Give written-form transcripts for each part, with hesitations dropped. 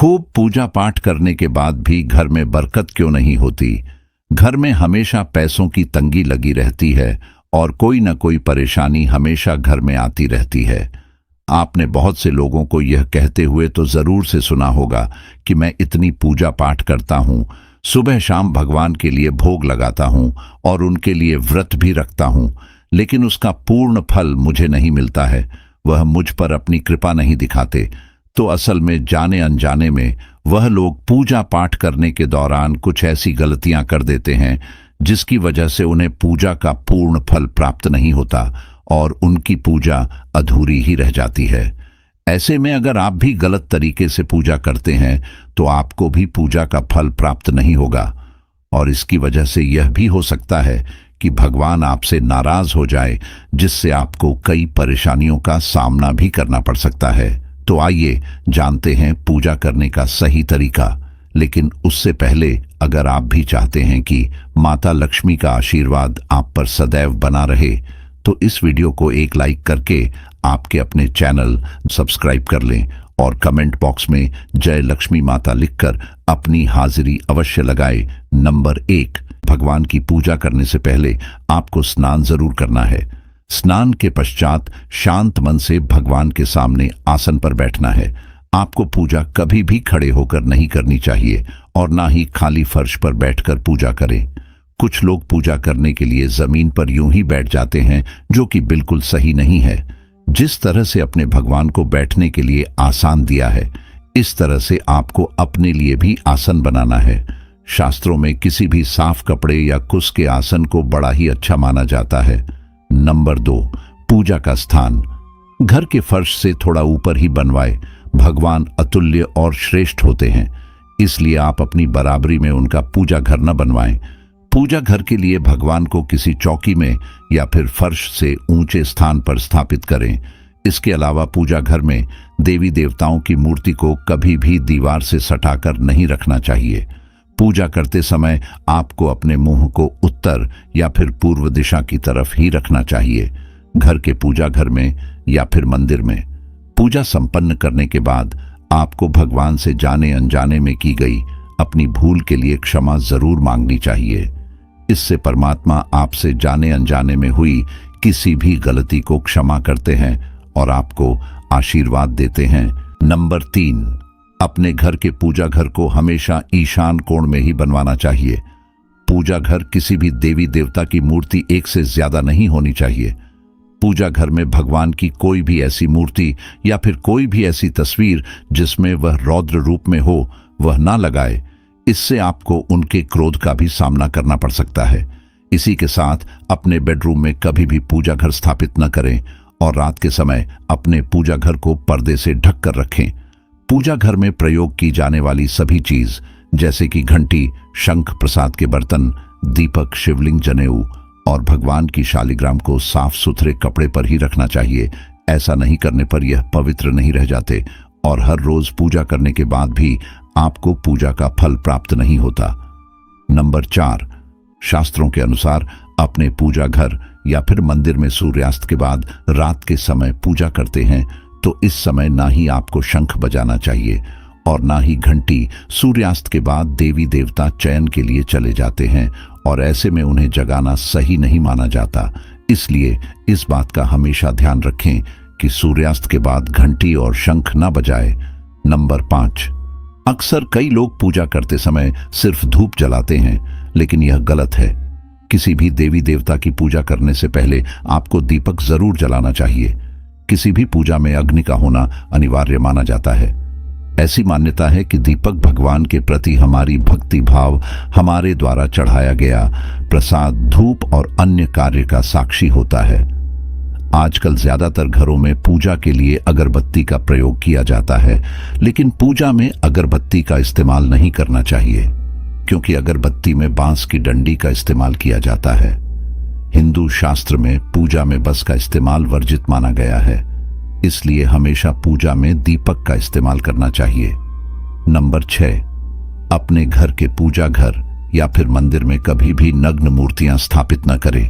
खूब पूजा पाठ करने के बाद भी घर में बरकत क्यों नहीं होती? घर में हमेशा पैसों की तंगी लगी रहती है और कोई न कोई परेशानी हमेशा घर में आती रहती है। आपने बहुत से लोगों को यह कहते हुए तो जरूर से सुना होगा कि मैं इतनी पूजा पाठ करता हूँ, सुबह शाम भगवान के लिए भोग लगाता हूँ और उनके लिए व्रत भी रखता हूँ, लेकिन उसका पूर्ण फल मुझे नहीं मिलता है। वह मुझ पर अपनी कृपा नहीं दिखाते। तो असल में जाने अनजाने में वह लोग पूजा पाठ करने के दौरान कुछ ऐसी गलतियां कर देते हैं जिसकी वजह से उन्हें पूजा का पूर्ण फल प्राप्त नहीं होता और उनकी पूजा अधूरी ही रह जाती है। ऐसे में अगर आप भी गलत तरीके से पूजा करते हैं तो आपको भी पूजा का फल प्राप्त नहीं होगा और इसकी वजह से यह भी हो सकता है कि भगवान आपसे नाराज हो जाए, जिससे आपको कई परेशानियों का सामना भी करना पड़ सकता है। तो आइए जानते हैं पूजा करने का सही तरीका। लेकिन उससे पहले अगर आप भी चाहते हैं कि माता लक्ष्मी का आशीर्वाद आप पर सदैव बना रहे तो इस वीडियो को एक लाइक करके आपके अपने चैनल सब्सक्राइब कर लें और कमेंट बॉक्स में जय लक्ष्मी माता लिखकर अपनी हाजिरी अवश्य लगाए। नंबर 1, भगवान की पूजा करने से पहले आपको स्नान जरूर करना है। स्नान के पश्चात शांत मन से भगवान के सामने आसन पर बैठना है। आपको पूजा कभी भी खड़े होकर नहीं करनी चाहिए और ना ही खाली फर्श पर बैठकर पूजा करें। कुछ लोग पूजा करने के लिए जमीन पर यूं ही बैठ जाते हैं, जो कि बिल्कुल सही नहीं है। जिस तरह से अपने भगवान को बैठने के लिए आसन दिया है, इस तरह से आपको अपने लिए भी आसन बनाना है। शास्त्रों में किसी भी साफ कपड़े या कुश के आसन को बड़ा ही अच्छा माना जाता है। नंबर 2, पूजा का स्थान घर के फर्श से थोड़ा ऊपर ही बनवाए। भगवान अतुल्य और श्रेष्ठ होते हैं, इसलिए आप अपनी बराबरी में उनका पूजा घर न बनवाएं। पूजा घर के लिए भगवान को किसी चौकी में या फिर फर्श से ऊंचे स्थान पर स्थापित करें। इसके अलावा पूजा घर में देवी देवताओं की मूर्ति को कभी भी दीवार से सटाकर नहीं रखना चाहिए। पूजा करते समय आपको अपने मुंह को उत्तर या फिर पूर्व दिशा की तरफ ही रखना चाहिए। घर के पूजा घर में या फिर मंदिर में पूजा संपन्न करने के बाद आपको भगवान से जाने अनजाने में की गई अपनी भूल के लिए क्षमा जरूर मांगनी चाहिए। इससे परमात्मा आपसे जाने अनजाने में हुई किसी भी गलती को क्षमा करते हैं और आपको आशीर्वाद देते हैं। नंबर 3, अपने घर के पूजा घर को हमेशा ईशान कोण में ही बनवाना चाहिए। पूजा घर किसी भी देवी देवता की मूर्ति एक से ज्यादा नहीं होनी चाहिए। पूजा घर में भगवान की कोई भी ऐसी मूर्ति या फिर कोई भी ऐसी तस्वीर जिसमें वह रौद्र रूप में हो, वह ना लगाए। इससे आपको उनके क्रोध का भी सामना करना पड़ सकता है। इसी के साथ अपने बेडरूम में कभी भी पूजा घर स्थापित न करें और रात के समय अपने पूजा घर को पर्दे से ढक कर रखें। पूजा घर में प्रयोग की जाने वाली सभी चीज जैसे कि घंटी, शंख, प्रसाद के बर्तन, दीपक, शिवलिंग, जनेऊ और भगवान की शालिग्राम को साफ सुथरे कपड़े पर ही रखना चाहिए। ऐसा नहीं करने पर यह पवित्र नहीं रह जाते और हर रोज पूजा करने के बाद भी आपको पूजा का फल प्राप्त नहीं होता। नंबर 4, शास्त्रों के अनुसार अपने पूजा घर या फिर मंदिर में सूर्यास्त के बाद रात के समय पूजा करते हैं तो इस समय ना ही आपको शंख बजाना चाहिए और ना ही घंटी। सूर्यास्त के बाद देवी देवता चयन के लिए चले जाते हैं और ऐसे में उन्हें जगाना सही नहीं माना जाता। इसलिए इस बात का हमेशा ध्यान रखें कि सूर्यास्त के बाद घंटी और शंख न बजाए। नंबर 5, अक्सर कई लोग पूजा करते समय सिर्फ धूप जलाते हैं, लेकिन यह गलत है। किसी भी देवी देवता की पूजा करने से पहले आपको दीपक जरूर जलाना चाहिए। किसी भी पूजा में अग्नि का होना अनिवार्य माना जाता है। ऐसी मान्यता है कि दीपक भगवान के प्रति हमारी भक्ति भाव, हमारे द्वारा चढ़ाया गया प्रसाद, धूप और अन्य कार्य का साक्षी होता है। आजकल ज्यादातर घरों में पूजा के लिए अगरबत्ती का प्रयोग किया जाता है, लेकिन पूजा में अगरबत्ती का इस्तेमाल नहीं करना चाहिए क्योंकि अगरबत्ती में बांस की डंडी का इस्तेमाल किया जाता है। हिंदू शास्त्र में पूजा में बस का इस्तेमाल वर्जित माना गया है, इसलिए हमेशा पूजा में दीपक का इस्तेमाल करना चाहिए। नंबर 6, अपने घर के पूजा घर या फिर मंदिर में कभी भी नग्न मूर्तियां स्थापित न करें।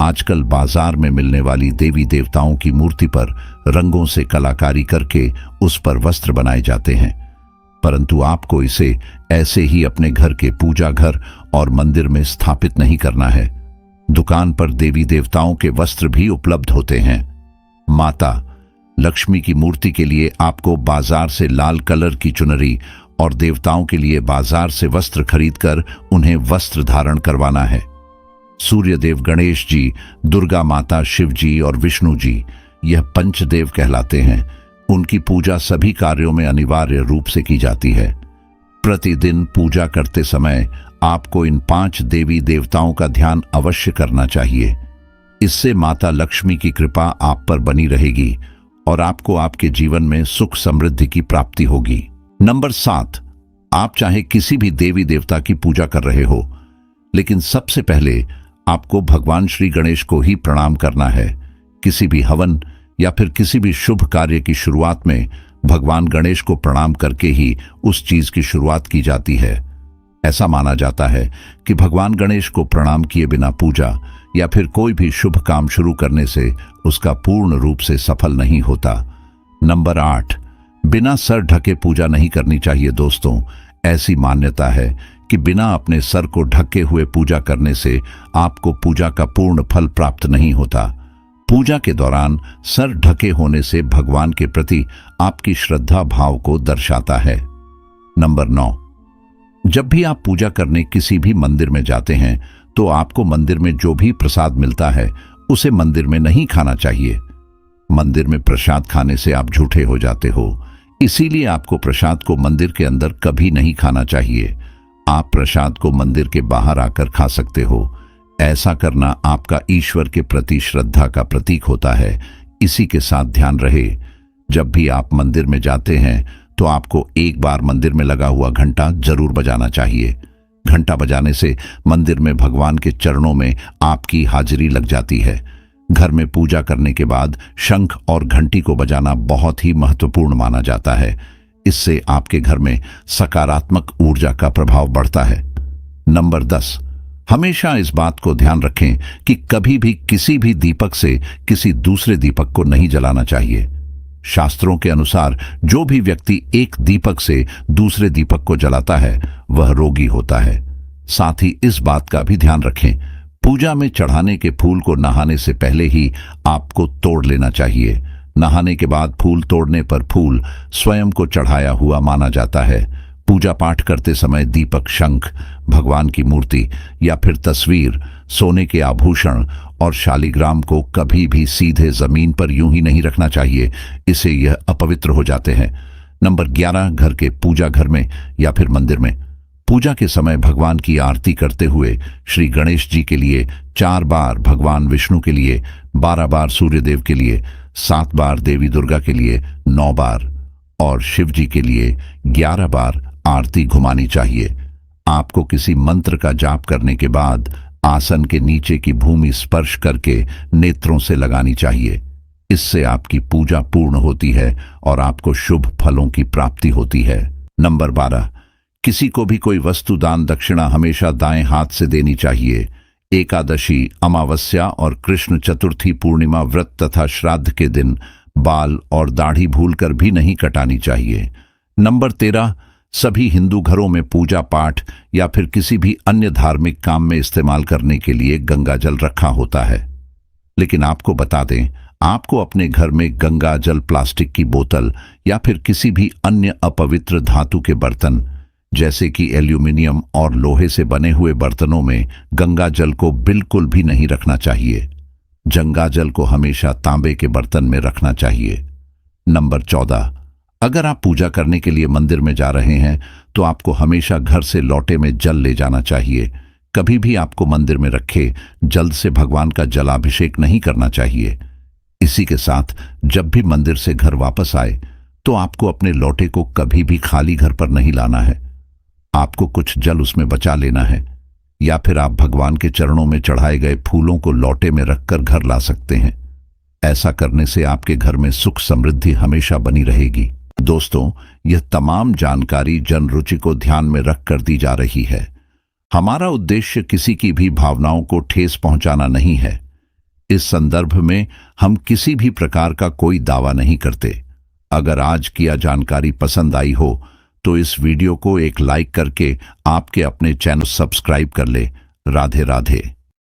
आजकल बाजार में मिलने वाली देवी देवताओं की मूर्ति पर रंगों से कलाकारी करके उस पर वस्त्र बनाए जाते हैं। परंतु आपको इसे ऐसे ही अपने घर के पूजा घर और मंदिर में स्थापित नहीं करना है। दुकान पर देवी देवताओं के वस्त्र भी उपलब्ध होते हैं। माता लक्ष्मी की मूर्ति के लिए आपको बाजार से लाल कलर की चुनरी और देवताओं के लिए बाजार से वस्त्र खरीदकर उन्हें वस्त्र धारण करवाना है। सूर्यदेव गणेश जी, दुर्गा माता शिव जी और विष्णु जी, यह पंचदेव कहलाते हैं। उनकी पूजा सभी कार्यों में अनिवार्य रूप से की जाती है। प्रतिदिन पूजा करते समय आपको इन 5 देवी देवताओं का ध्यान अवश्य करना चाहिए। इससे माता लक्ष्मी की कृपा आप पर बनी रहेगी और आपको आपके जीवन में सुख समृद्धि की प्राप्ति होगी। नंबर 7, आप चाहे किसी भी देवी देवता की पूजा कर रहे हो, लेकिन सबसे पहले आपको भगवान श्री गणेश को ही प्रणाम करना है। किसी भी हवन या फिर किसी भी शुभ कार्य की शुरुआत में भगवान गणेश को प्रणाम करके ही उस चीज की शुरुआत की जाती है। ऐसा माना जाता है कि भगवान गणेश को प्रणाम किए बिना पूजा या फिर कोई भी शुभ काम शुरू करने से उसका पूर्ण रूप से सफल नहीं होता। नंबर 8, बिना सर ढके पूजा नहीं करनी चाहिए। दोस्तों, ऐसी मान्यता है कि बिना अपने सर को ढके हुए पूजा करने से आपको पूजा का पूर्ण फल प्राप्त नहीं होता। पूजा के दौरान सर ढके होने से भगवान के प्रति आपकी श्रद्धा भाव को दर्शाता है। नंबर 9, जब भी आप पूजा करने किसी भी मंदिर में जाते हैं तो आपको मंदिर में जो भी प्रसाद मिलता है उसे मंदिर में नहीं खाना चाहिए। मंदिर में प्रसाद खाने से आप झूठे हो जाते हो, इसीलिए आपको प्रसाद को मंदिर के अंदर कभी नहीं खाना चाहिए। आप प्रसाद को मंदिर के बाहर आकर खा सकते हो। ऐसा करना आपका ईश्वर के प्रति श्रद्धा का प्रतीक होता है। इसी के साथ ध्यान रहे, जब भी आप मंदिर में जाते हैं तो आपको एक बार मंदिर में लगा हुआ घंटा जरूर बजाना चाहिए। घंटा बजाने से मंदिर में भगवान के चरणों में आपकी हाजिरी लग जाती है। घर में पूजा करने के बाद शंख और घंटी को बजाना बहुत ही महत्वपूर्ण माना जाता है। इससे आपके घर में सकारात्मक ऊर्जा का प्रभाव बढ़ता है। नंबर 10, हमेशा इस बात को ध्यान रखें कि कभी भी किसी भी दीपक से किसी दूसरे दीपक को नहीं जलाना चाहिए। शास्त्रों के अनुसार जो भी व्यक्ति एक दीपक से दूसरे दीपक को जलाता है वह रोगी होता है। साथ ही इस बात का भी ध्यान रखें, पूजा में चढ़ाने के फूल को नहाने से पहले ही आपको तोड़ लेना चाहिए। नहाने के बाद फूल तोड़ने पर फूल स्वयं को चढ़ाया हुआ माना जाता है। पूजा पाठ करते समय दीपक, शंख, भगवान की मूर्ति या फिर तस्वीर, सोने के आभूषण और शालिग्राम को कभी भी सीधे जमीन पर यूं ही नहीं रखना चाहिए, इससे यह अपवित्र हो जाते हैं। नंबर 11, घर के पूजा घर में या फिर मंदिर में पूजा के समय भगवान की आरती करते हुए श्री गणेश जी के लिए 4 बार, भगवान विष्णु के लिए 12 बार, सूर्यदेव के लिए 7 बार, देवी दुर्गा के लिए 9 बार और शिव जी के लिए 11 बार आरती घुमानी चाहिए। आपको किसी मंत्र का जाप करने के बाद आसन के नीचे की भूमि स्पर्श करके नेत्रों से लगानी चाहिए। इससे आपकी पूजा पूर्ण होती है और आपको शुभ फलों की प्राप्ति होती है। नंबर 12, किसी को भी कोई वस्तु दान दक्षिणा हमेशा दाएं हाथ से देनी चाहिए। एकादशी, अमावस्या और कृष्ण चतुर्थी, पूर्णिमा व्रत तथा श्राद्ध के दिन बाल और दाढ़ी भूलकर भी नहीं कटानी चाहिए। नंबर 13, सभी हिंदू घरों में पूजा पाठ या फिर किसी भी अन्य धार्मिक काम में इस्तेमाल करने के लिए गंगा जल रखा होता है। लेकिन आपको बता दें, आपको अपने घर में गंगा जल, प्लास्टिक की बोतल या फिर किसी भी अन्य अपवित्र धातु के बर्तन जैसे कि एल्यूमिनियम और लोहे से बने हुए बर्तनों में गंगा जल को बिल्कुल भी नहीं रखना चाहिए। गंगा जल को हमेशा तांबे के बर्तन में रखना चाहिए। नंबर 14, अगर आप पूजा करने के लिए मंदिर में जा रहे हैं तो आपको हमेशा घर से लौटे में जल ले जाना चाहिए। कभी भी आपको मंदिर में रखे जल से भगवान का जलाभिषेक नहीं करना चाहिए। इसी के साथ जब भी मंदिर से घर वापस आए तो आपको अपने लोटे को कभी भी खाली घर पर नहीं लाना है। आपको कुछ जल उसमें बचा लेना है या फिर आप भगवान के चरणों में चढ़ाए गए फूलों को लोटे में रखकर घर ला सकते हैं। ऐसा करने से आपके घर में सुख समृद्धि हमेशा बनी रहेगी। दोस्तों, यह तमाम जानकारी जन रुचि को ध्यान में रखकर दी जा रही है। हमारा उद्देश्य किसी की भी भावनाओं को ठेस पहुंचाना नहीं है। इस संदर्भ में हम किसी भी प्रकार का कोई दावा नहीं करते। अगर आज की यह जानकारी पसंद आई हो तो इस वीडियो को एक लाइक करके आपके अपने चैनल सब्सक्राइब कर ले। राधे राधे।